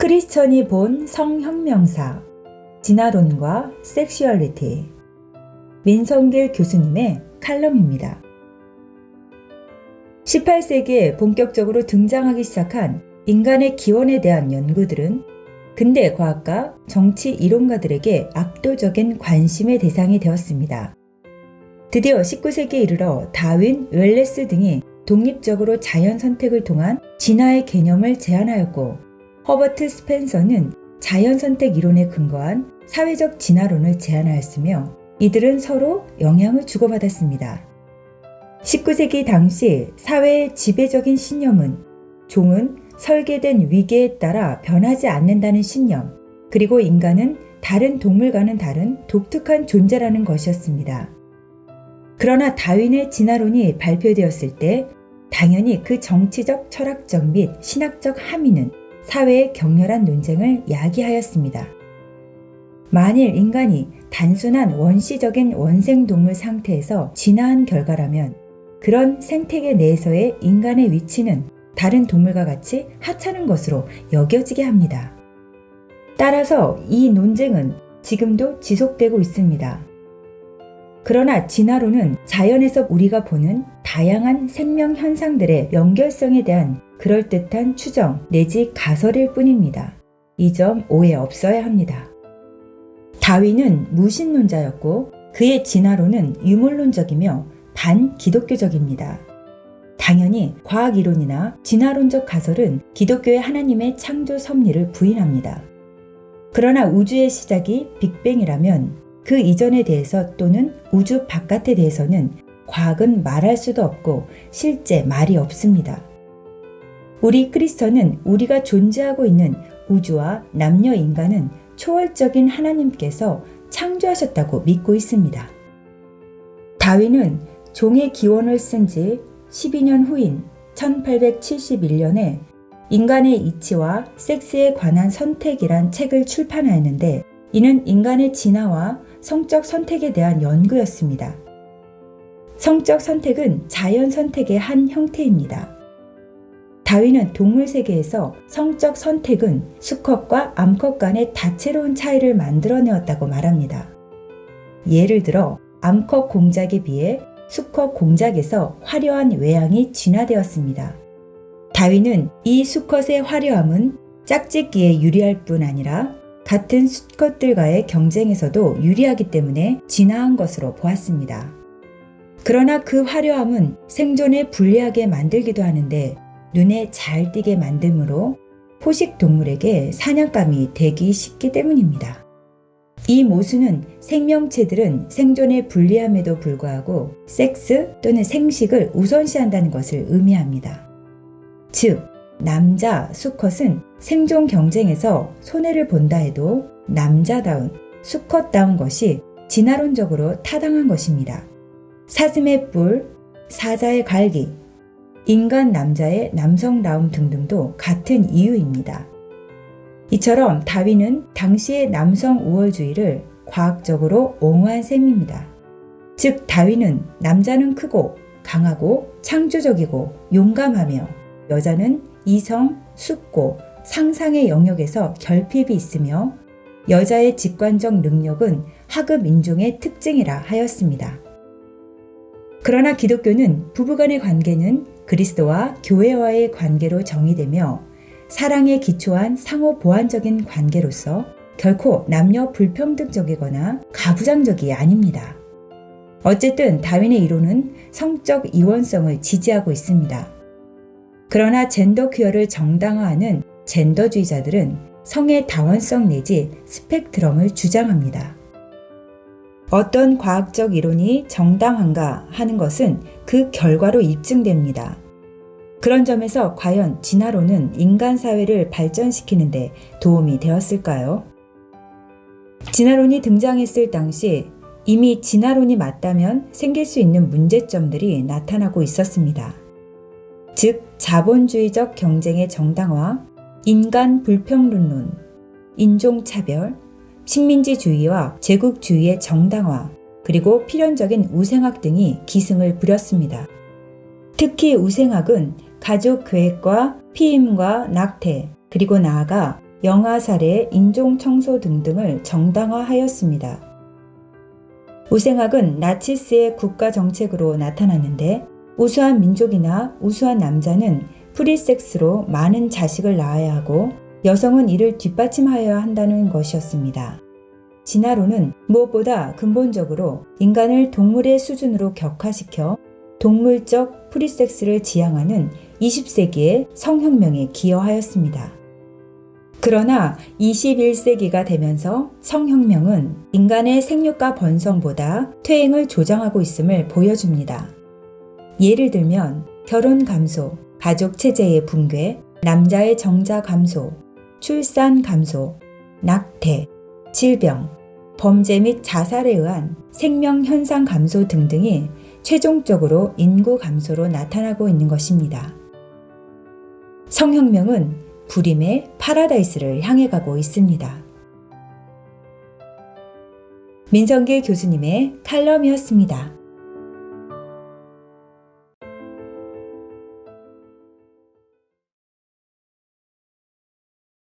크리스천이 본 성혁명사, 진화론과 섹슈얼리티, 민성길 교수님의 칼럼입니다. 18세기에 본격적으로 등장하기 시작한 인간의 기원에 대한 연구들은 근대 과학과 정치 이론가들에게 압도적인 관심의 대상이 되었습니다. 드디어 19세기에 이르러 다윈, 웰레스 등이 독립적으로 자연 선택을 통한 진화의 개념을 제안하였고, 허버트 스펜서는 자연 선택 이론에 근거한 사회적 진화론을 제안하였으며 이들은 서로 영향을 주고받았습니다. 19세기 당시 사회의 지배적인 신념은 종은 설계된 위계에 따라 변하지 않는다는 신념, 그리고 인간은 다른 동물과는 다른 독특한 존재라는 것이었습니다. 그러나 다윈의 진화론이 발표되었을 때 당연히 그 정치적, 철학적 및 신학적 함의는 사회의 격렬한 논쟁을 야기하였습니다. 만일 인간이 단순한 원시적인 원생동물 상태에서 진화한 결과라면 그런 생태계 내에서의 인간의 위치는 다른 동물과 같이 하찮은 것으로 여겨지게 합니다. 따라서 이 논쟁은 지금도 지속되고 있습니다. 그러나 진화론은 자연에서 우리가 보는 다양한 생명 현상들의 연결성에 대한 그럴듯한 추정 내지 가설일 뿐입니다. 이 점 오해 없어야 합니다. 다윈은 무신론자였고 그의 진화론은 유물론적이며 반기독교적입니다. 당연히 과학이론이나 진화론적 가설은 기독교의 하나님의 창조 섭리를 부인합니다. 그러나 우주의 시작이 빅뱅이라면 그 이전에 대해서 또는 우주 바깥에 대해서는 과학은 말할 수도 없고 실제 말이 없습니다. 우리 크리스천은 우리가 존재하고 있는 우주와 남녀 인간은 초월적인 하나님께서 창조하셨다고 믿고 있습니다. 다윈은 종의 기원을 쓴 지 12년 후인 1871년에 인간의 이치와 섹스에 관한 선택이란 책을 출판하였는데 이는 인간의 진화와 성적 선택에 대한 연구였습니다. 성적 선택은 자연 선택의 한 형태입니다. 다윈은 동물 세계에서 성적 선택은 수컷과 암컷 간의 다채로운 차이를 만들어내었다고 말합니다. 예를 들어 암컷 공작에 비해 수컷 공작에서 화려한 외양이 진화되었습니다. 다윈은 이 수컷의 화려함은 짝짓기에 유리할 뿐 아니라 같은 수컷들과의 경쟁에서도 유리하기 때문에 진화한 것으로 보았습니다. 그러나 그 화려함은 생존에 불리하게 만들기도 하는데 눈에 잘 띄게 만들므로 포식 동물에게 사냥감이 되기 쉽기 때문입니다. 이 모순은 생명체들은 생존에 불리함에도 불구하고 섹스 또는 생식을 우선시한다는 것을 의미합니다. 즉, 남자 수컷은 생존 경쟁에서 손해를 본다 해도 남자다운 수컷다운 것이 진화론적으로 타당한 것입니다. 사슴의 뿔, 사자의 갈기, 인간 남자의 남성다움 등등도 같은 이유입니다. 이처럼 다윈은 당시의 남성 우월주의를 과학적으로 옹호한 셈입니다. 즉 다윈은 남자는 크고 강하고 창조적이고 용감하며 여자는 이성, 숙고, 상상의 영역에서 결핍이 있으며 여자의 직관적 능력은 하급 인종의 특징이라 하였습니다. 그러나 기독교는 부부간의 관계는 그리스도와 교회와의 관계로 정의되며 사랑에 기초한 상호 보완적인 관계로서 결코 남녀 불평등적이거나 가부장적이 아닙니다. 어쨌든 다윈의 이론은 성적 이원성을 지지하고 있습니다. 그러나 젠더 퀴어를 정당화하는 젠더주의자들은 성의 다원성 내지 스펙트럼을 주장합니다. 어떤 과학적 이론이 정당한가 하는 것은 그 결과로 입증됩니다. 그런 점에서 과연 진화론은 인간 사회를 발전시키는 데 도움이 되었을까요? 진화론이 등장했을 당시 이미 진화론이 맞다면 생길 수 있는 문제점들이 나타나고 있었습니다. 즉, 자본주의적 경쟁의 정당화, 인간 불평론론, 인종차별, 식민지주의와 제국주의의 정당화, 그리고 필연적인 우생학 등이 기승을 부렸습니다. 특히 우생학은 가족 계획과 피임과 낙태, 그리고 나아가 영아살해, 인종청소 등등을 정당화하였습니다. 우생학은 나치스의 국가정책으로 나타났는데 우수한 민족이나 우수한 남자는 프리섹스로 많은 자식을 낳아야 하고 여성은 이를 뒷받침하여야 한다는 것이었습니다. 진화론은 무엇보다 근본적으로 인간을 동물의 수준으로 격화시켜 동물적 프리섹스를 지향하는 20세기의 성혁명에 기여하였습니다. 그러나 21세기가 되면서 성혁명은 인간의 생육과 번성보다 퇴행을 조장하고 있음을 보여줍니다. 예를 들면 결혼 감소, 가족 체제의 붕괴, 남자의 정자 감소, 출산 감소, 낙태, 질병, 범죄 및 자살에 의한 생명 현상 감소 등등이 최종적으로 인구 감소로 나타나고 있는 것입니다. 성혁명은 불임의 파라다이스를 향해 가고 있습니다. 민성길 교수님의 칼럼이었습니다.